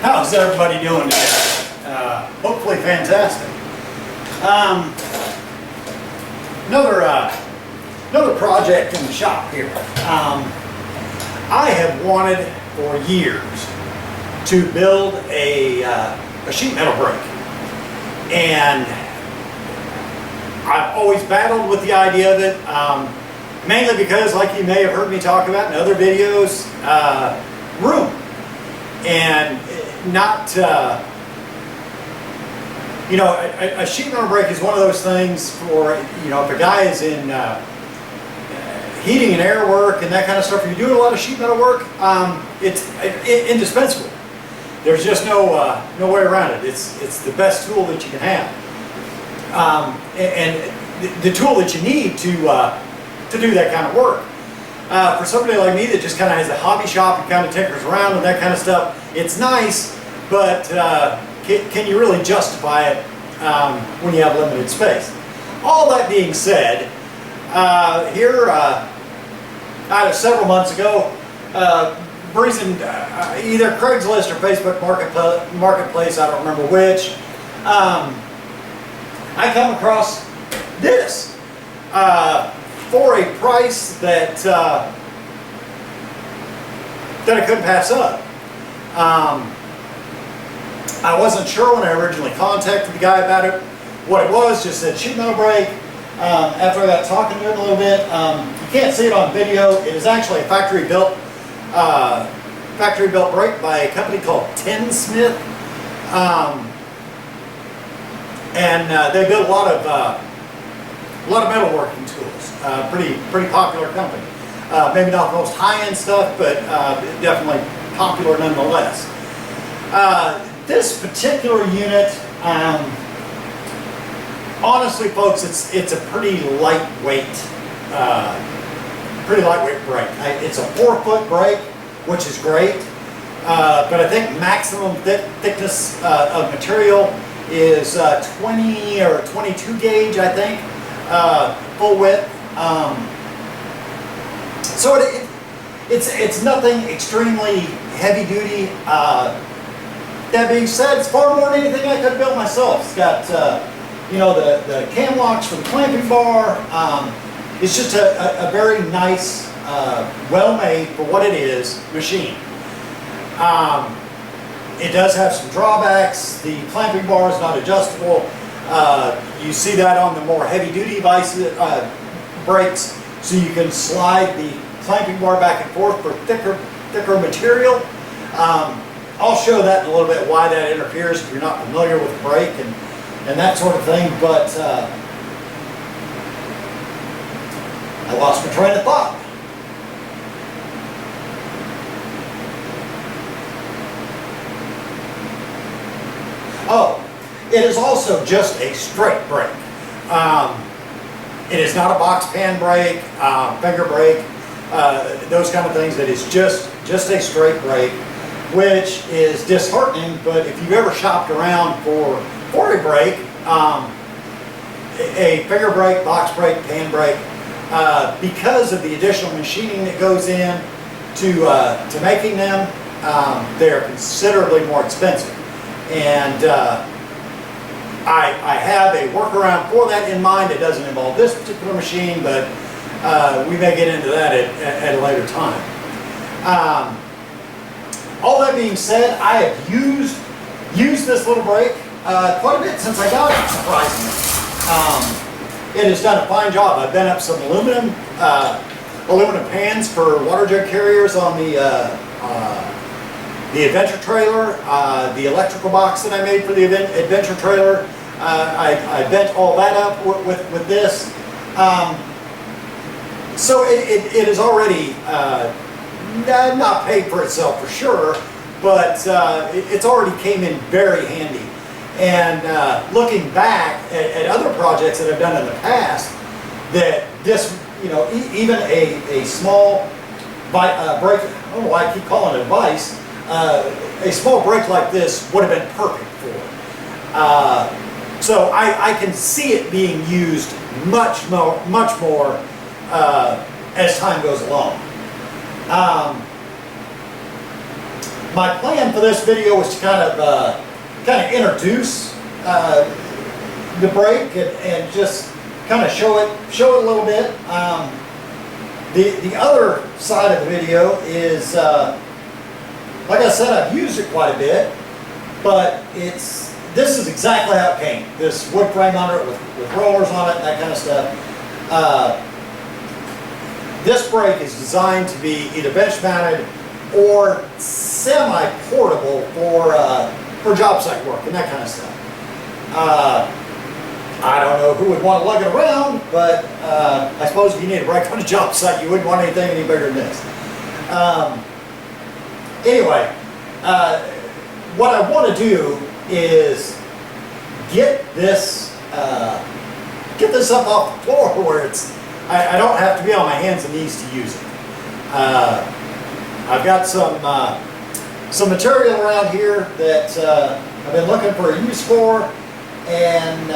How's everybody doing today? Hopefully fantastic. Another project in the shop here. I have wanted for years to build a sheet metal brake, and I've always battled with the idea of it, mainly because, like you may have heard me talk about in other videos, room. And not, you know, a sheet metal brake is one of those things for, you know, if a guy is in heating and air work and that kind of stuff, if you're doing a lot of sheet metal work, it's indispensable. There's just no way around it. It's the best tool that you can have, and the tool that you need to do that kind of work. For somebody like me that just kind of has a hobby shop and kind of tinkers around and that kind of stuff, it's nice, but can you really justify it when you have limited space? All that being said, here, several months ago, breezing either Craigslist or Facebook Marketplace, I don't remember which, I come across this. For a price that I couldn't pass up. I wasn't sure when I originally contacted the guy about it what it was. Just said sheet metal brake. After I got talking to him a little bit, you can't see it on video. It is actually a factory built brake by a company called TENN SMITH, and they build a lot of metalworking tools. Pretty popular company. Maybe not the most high-end stuff, but definitely popular nonetheless. This particular unit, honestly, folks, it's a pretty lightweight brake. It's a 4-foot brake, which is great, but I think maximum thickness of material is 20 or 22 gauge, I think. Full width, so it's nothing extremely heavy duty. That being said, it's far more than anything I could have built myself. It's got you know, the cam locks for the clamping bar. It's just a very nice, well made for what it is machine. It does have some drawbacks. The clamping bar is not adjustable. You see that on the more heavy-duty brakes, so you can slide the clamping bar back and forth for thicker material. I'll show that in a little bit why that interferes if you're not familiar with the brake and that sort of thing. But I lost my train of thought. Oh. It is also just a straight brake. It is not a box pan brake, finger brake, those kind of things. It is just a straight brake, which is disheartening. But if you've ever shopped around for a brake, a finger brake, box brake, pan brake, because of the additional machining that goes in to making them, they are considerably more expensive. And I have a workaround for that in mind. It doesn't involve this particular machine, but we may get into that at a later time. All that being said, I have used this little brake quite a bit since I got it, surprisingly. It has done a fine job. I've bent up some aluminum pans for water jug carriers on the adventure trailer, the electrical box that I made for the adventure trailer. I bent all that up with this. So it is already not paid for itself for sure, but it's already came in very handy. And looking back at other projects that I've done in the past, that this, you know, even a small brake, I don't know why I keep calling it a vise, a small brake like this would have been perfect for. So I can see it being used much more as time goes along. My plan for this video was to kind of introduce the brake and just kind of show it a little bit. The other side of the video is, like I said, I've used it quite a bit, but this is exactly how it came. This wood frame under it with rollers on it, that kind of stuff. This brake is designed to be either bench mounted or semi-portable for job site work and that kind of stuff. I don't know who would want to lug it around, but I suppose if you need a brake on a job site, you wouldn't want anything any bigger than this. Anyway, what I want to do is get this up off the floor where I don't have to be on my hands and knees to use it. I've got some material around here that I've been looking for a use for, and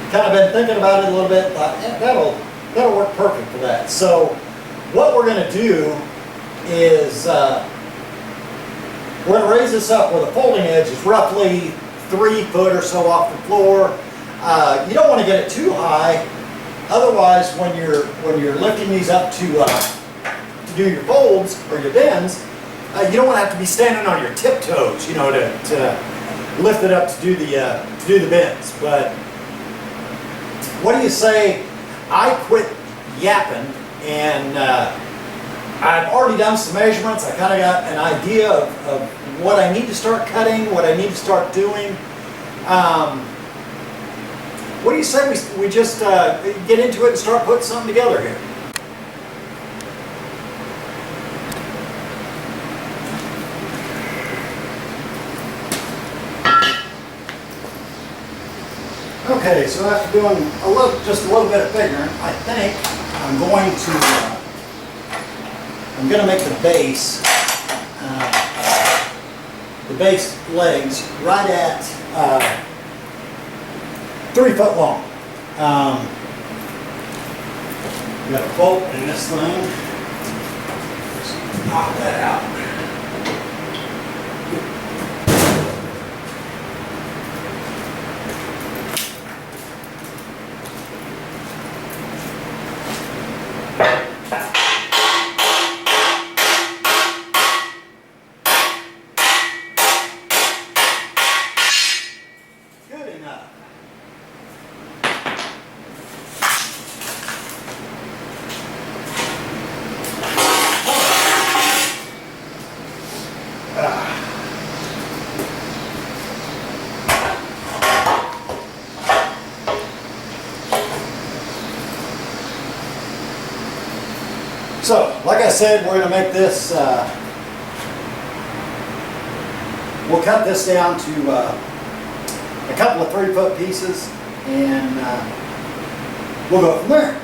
kind of been thinking about it a little bit. Thought, yeah, that'll work perfect for that. So what we're going to do is we're going to raise this up where the folding edge is roughly 3 foot or so off the floor. You don't want to get it too high, otherwise when you're lifting these up to do your folds or your bends, you don't want to have to be standing on your tiptoes, you know, to lift it up to do the bends. But what do you say I quit yapping, and I've already done some measurements. I kind of got an idea of what I need to start cutting, what I need to start doing. What do you say we just get into it and start putting something together here? Okay, so after doing just a little bit of figuring, I think I'm going to make the base legs right at 3 foot long. Got a bolt in this thing. Just pop that out. So, like I said, we're going to make this, we'll cut this down to a couple of 3 foot pieces, and we'll go from there.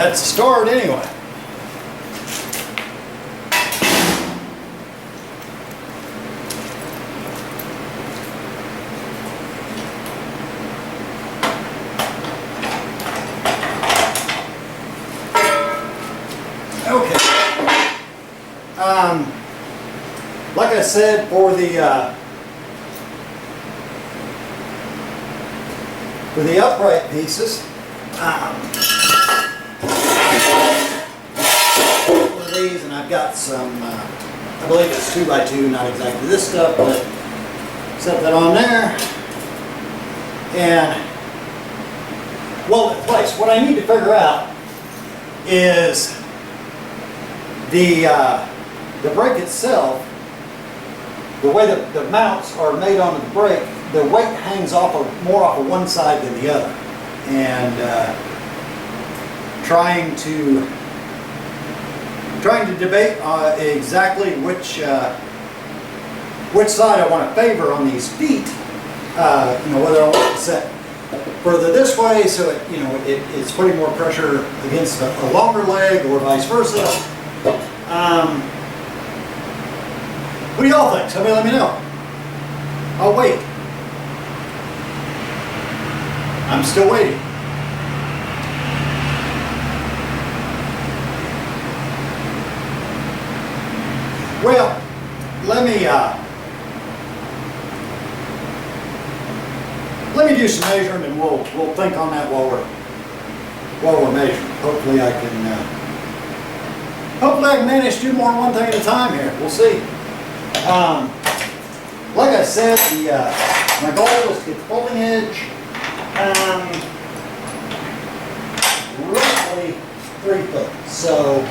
that's a start anyway. Okay. Like I said, for the upright pieces, one of these, and I've got some, I believe it's 2x2, not exactly this stuff, but set that on there, and weld it in place. What I need to figure out is the brake itself. The way that the mounts are made onto the brake, the weight hangs more off of one side than the other, and trying to debate exactly which side I want to favor on these feet. Whether I want to set further this way so it's putting more pressure against a longer leg, or vice versa. What do y'all think? Somebody let me know. I'll wait. I'm still waiting. Well, let me do some measuring, and we'll think on that while we're measuring. Hopefully I can manage to do more than one thing at a time here. We'll see. Like I said, my goal is to get the folding edge roughly 3 foot. So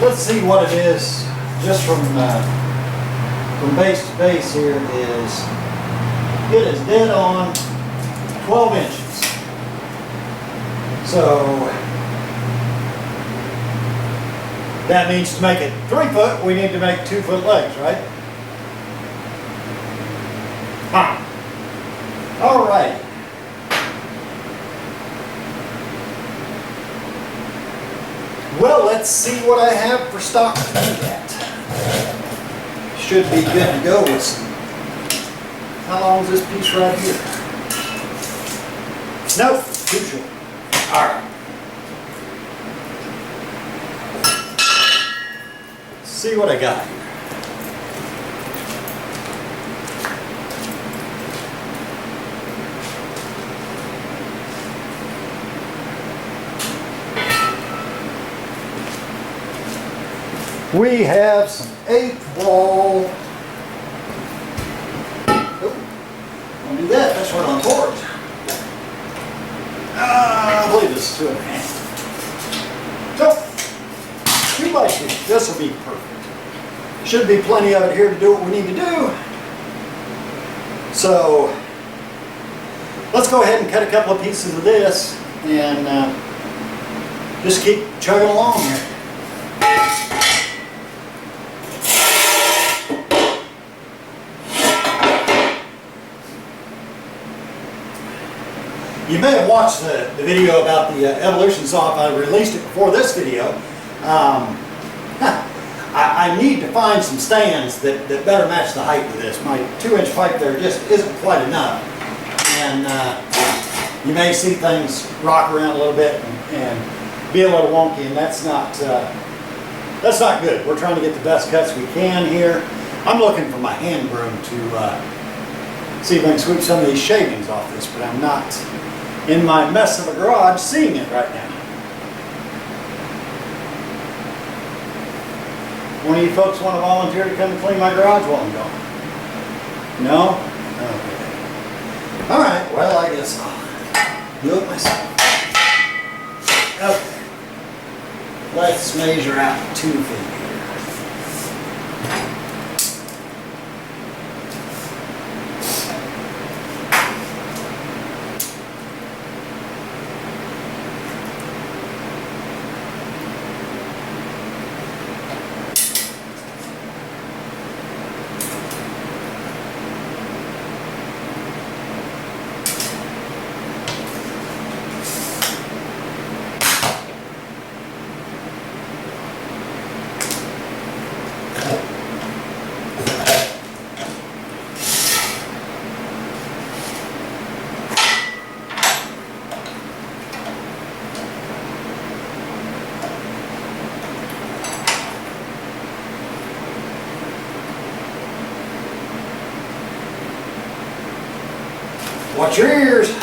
let's see what it is. Just from base to base here it is dead on 12 inches. So that means to make it 3 foot, we need to make 2 foot legs, right? All right. Well, let's see what I have for stock to look at. Should be good to go with some. How long is this piece right here? Nope, too short. All right. See what I got. We have some 8th wall. Oh, don't do that. That's right on board. I believe this is 2.5. So 2x2. This will be perfect. Should be plenty of it here to do what we need to do. So let's go ahead and cut a couple of pieces of this and just keep chugging along here. You may have watched the video about the Evolution saw. If I released it before this video. I need to find some stands that better match the height of this. My 2-inch pipe there just isn't quite enough. And you may see things rock around a little bit and be a little wonky, and that's not good. We're trying to get the best cuts we can here. I'm looking for my hand broom to see if I can sweep some of these shavings off this, but I'm not in my mess of a garage seeing it right now. One of you folks want to volunteer to come and clean my garage while I'm gone? No? Okay. All right, well, I guess I'll do it myself. Okay. Let's measure out 2 feet here. Watch your ears.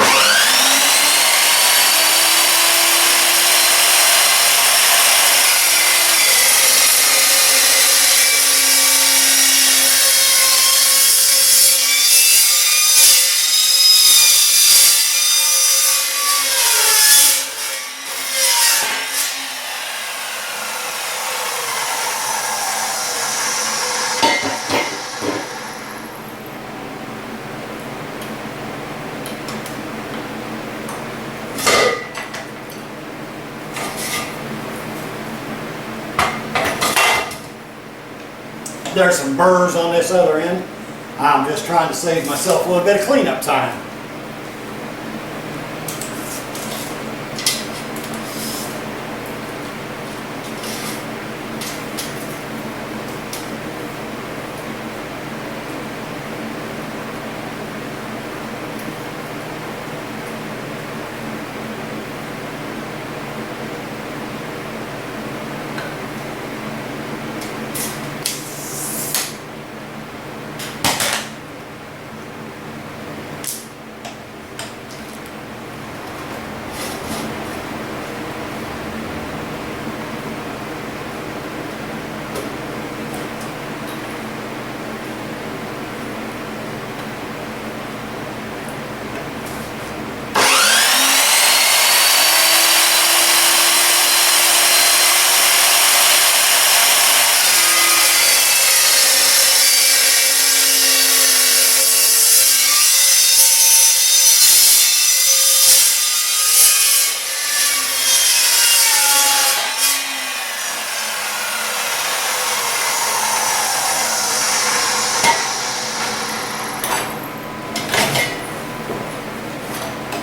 There's some burrs on this other end. I'm just trying to save myself a little bit of cleanup time.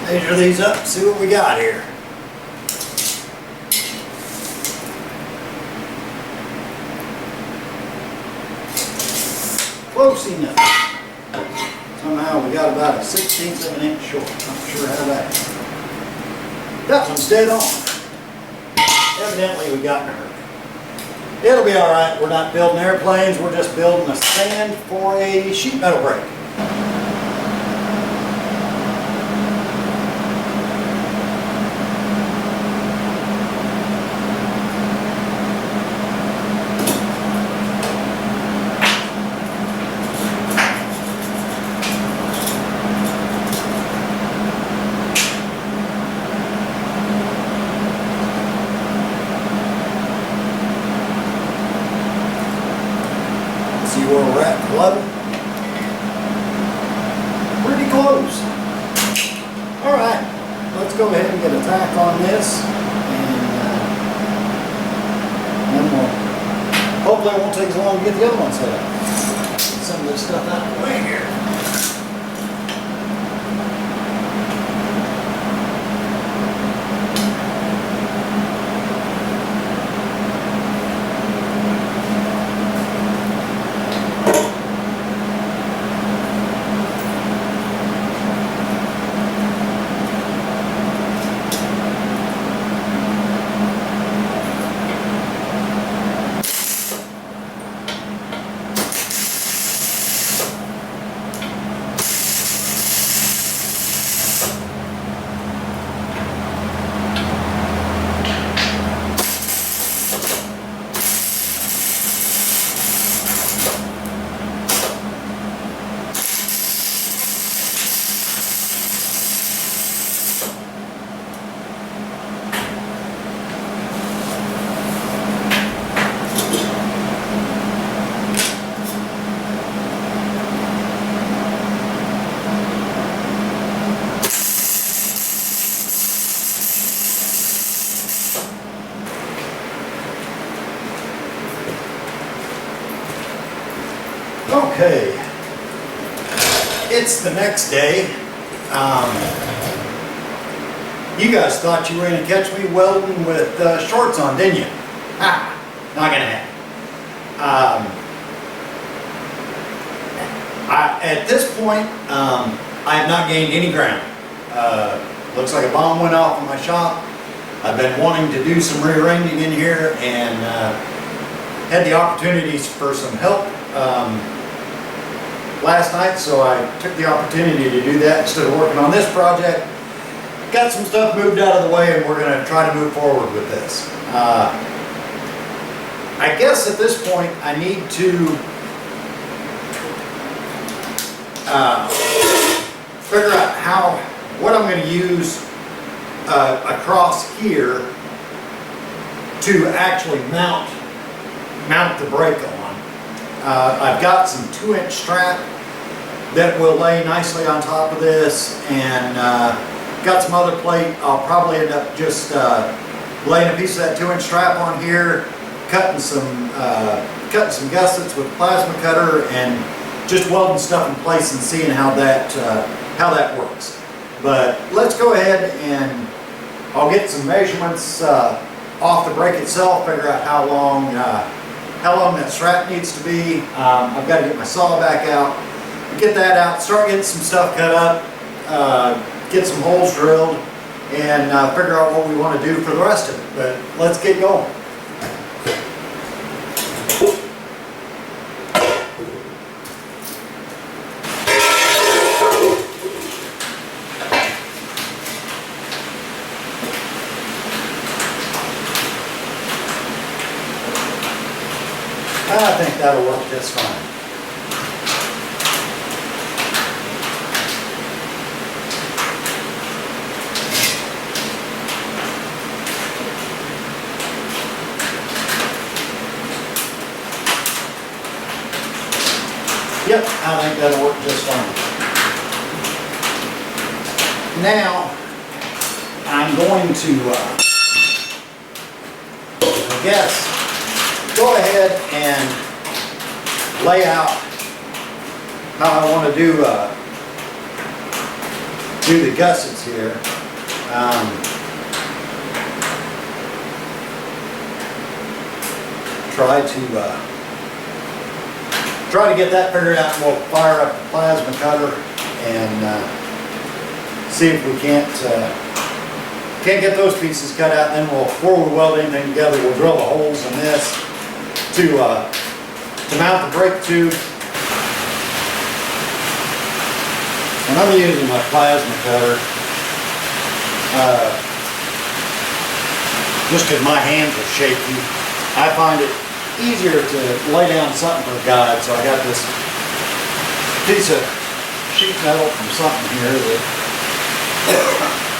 Measure these up, see what we got here. Close enough. Somehow we got about a 1/16 of an inch short. Not sure how that. That one's dead on. Evidently we got nerve. It'll be alright. We're not building airplanes, we're just building a stand for a sheet metal brake. See where we're at, 11. Pretty close. All right, let's go ahead and get a tack on this, and then we'll, hopefully it won't take as long to get the other one set up. Get some of this stuff out of the way here. Okay, it's the next day. You guys thought you were going to catch me welding with shorts on, didn't you? Ha! Not going to happen. At this point, I have not gained any ground. Looks like a bomb went off in my shop. I've been wanting to do some rearranging in here, and had the opportunities for some help last night, so I took the opportunity to do that instead of working on this project. Got some stuff moved out of the way, and we're going to try to move forward with this. I guess at this point I need to figure out what I'm going to use across here to actually mount the brake on. I've got some 2-inch strap that will lay nicely on top of this, and got some other plate. I'll probably end up just laying a piece of that 2-inch strap on here, cutting some gussets with a plasma cutter, and just welding stuff in place and seeing how that works. But let's go ahead and I'll get some measurements off the brake itself, figure out how long that strap needs to be. I've got to get my saw back out, get that out, start getting some stuff cut up, get some holes drilled, and figure out what we want to do for the rest of it. But let's get going. I think that'll work just fine. Yep, I think that'll work just fine. Now, I'm going to, I guess, go ahead and lay out how I want to do the gussets here. Try to get that figured out, and we'll fire up the plasma cutter and see if we can't get those pieces cut out. And then before we weld anything together, we'll drill the holes in this to mount the brake tube. And I'm using my plasma cutter just because my hands are shaky. I find it easier to lay down something for a guide, so I got this piece of sheet metal from something here that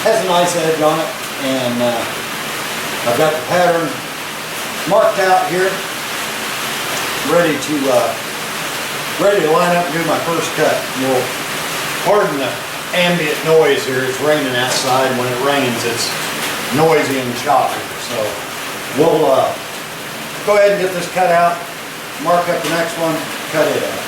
has a nice edge on it, and I've got the pattern marked out here, ready to line up and do my first cut. You'll pardon the ambient noise here. It's raining outside, and when it rains it's noisy in the shop here. So we'll go ahead and get this cut out, mark up the next one, cut it out.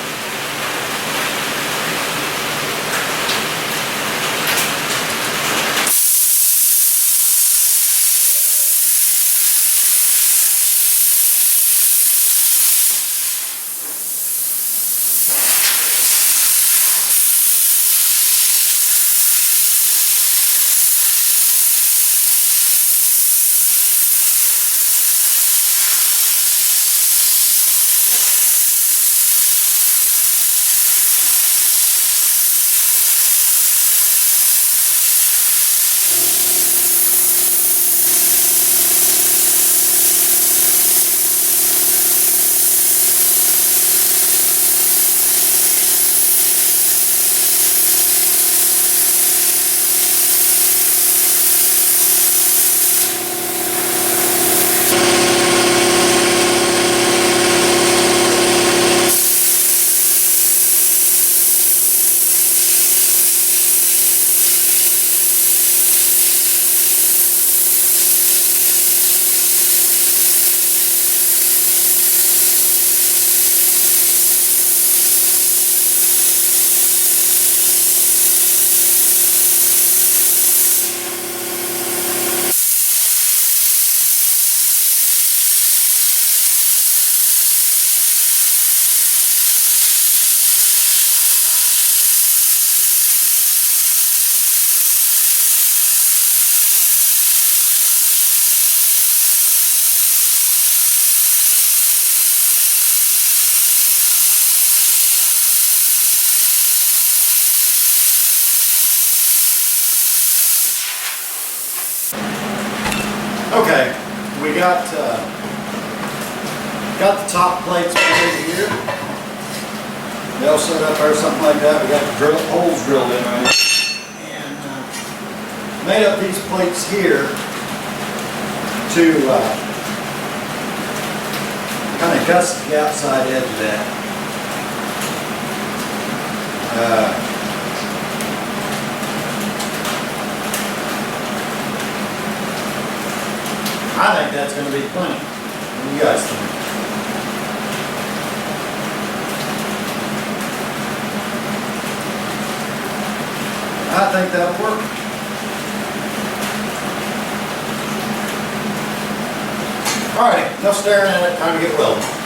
Okay, we got the top plates made here. They'll set up there, something like that. We got the holes drilled in right here. And made up these plates here to kind of gust the outside edge of that. I think that's going to be plenty. What do you guys think? I think that'll work. All right, enough staring at it. Time to get welding.